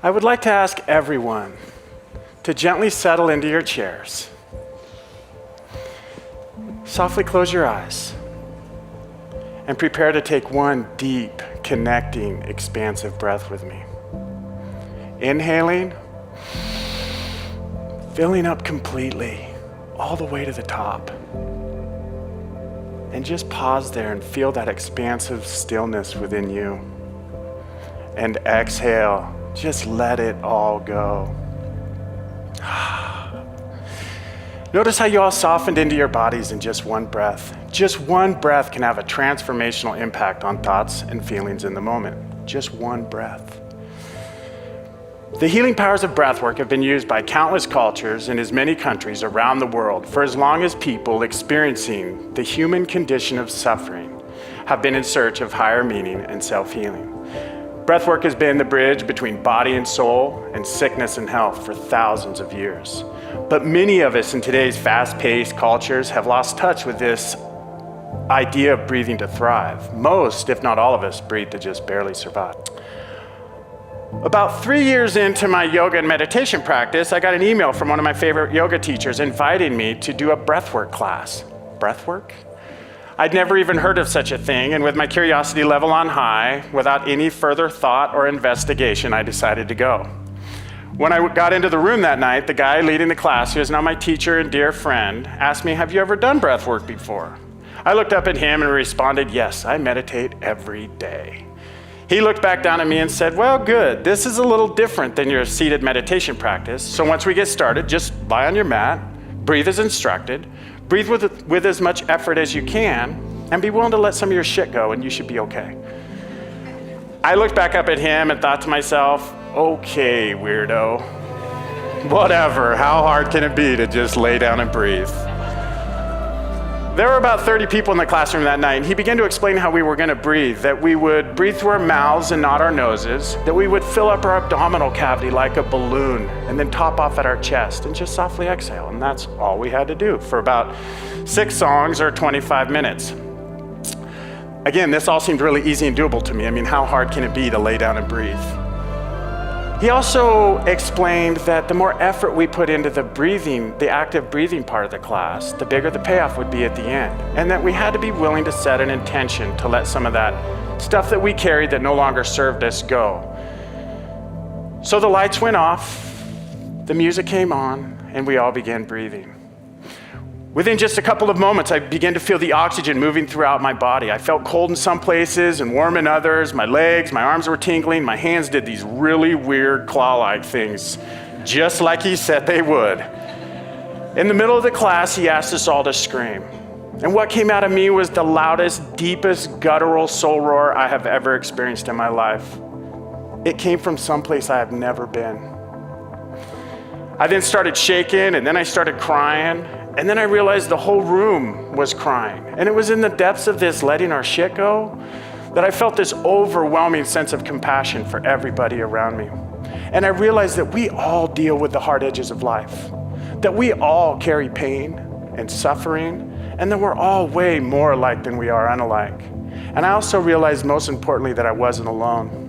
I would like to ask everyone to gently settle into your chairs. Softly close your eyes and prepare to take one deep, connecting, expansive breath with me. Inhaling, filling up completely, all the way to the top. And just pause there and feel that expansive stillness within you. And exhale, just let it all go. Notice how you all softened into your bodies in just one breath. Just one breath can have a transformational impact on thoughts and feelings in the moment. Just one breath. The healing powers of breathwork have been used by countless cultures in as many countries around the world for as long as people experiencing the human condition of suffering have been in search of higher meaning and self-healing. Breathwork has been the bridge between body and soul and sickness and health for thousands of years. But many of us in today's fast-paced cultures have lost touch with this idea of breathing to thrive. Most, if not all of us, breathe to just barely survive. About 3 years into my yoga and meditation practice, I got an email from one of my favorite yoga teachers inviting me to do a breathwork class. Breathwork? I'd never even heard of such a thing, and with my curiosity level on high, without any further thought or investigation, I decided to go. When I got into the room that night, the guy leading the class, who is now my teacher and dear friend, asked me, "Have you ever done breathwork before?" I looked up at him and responded, "Yes, I meditate every day." He looked back down at me and said, "Well, good. This is a little different than your seated meditation practice. So once we get started, just lie on your mat, breathe as instructed, breathe with as much effort as you can, and be willing to let some of your shit go, and you should be okay." I looked back up at him and thought to myself, okay, weirdo. Whatever, how hard can it be to just lay down and breathe? There were about 30 people in the classroom that night, and he began to explain how we were going to breathe, that we would breathe through our mouths and not our noses, that we would fill up our abdominal cavity like a balloon, and then top off at our chest, and just softly exhale. And that's all we had to do for about 6 songs or 25 minutes. Again, this all seemed really easy and doable to me. I mean, how hard can it be to lay down and breathe? He also explained that the more effort we put into the breathing, the active breathing part of the class, the bigger the payoff would be at the end. And that we had to be willing to set an intention to let some of that stuff that we carried that no longer served us go. So the lights went off, the music came on, and we all began breathing. Within just a couple of moments, I began to feel the oxygen moving throughout my body. I felt cold in some places and warm in others. My legs, my arms were tingling. My hands did these really weird claw-like things, just like he said they would. In the middle of the class, he asked us all to scream. And what came out of me was the loudest, deepest, guttural soul roar I have ever experienced in my life. It came from someplace I have never been. I then started shaking, and then I started crying. And then I realized the whole room was crying. And it was in the depths of this letting our shit go that I felt this overwhelming sense of compassion for everybody around me. And I realized that we all deal with the hard edges of life, that we all carry pain and suffering, and that we're all way more alike than we are unalike. And I also realized, most importantly, that I wasn't alone.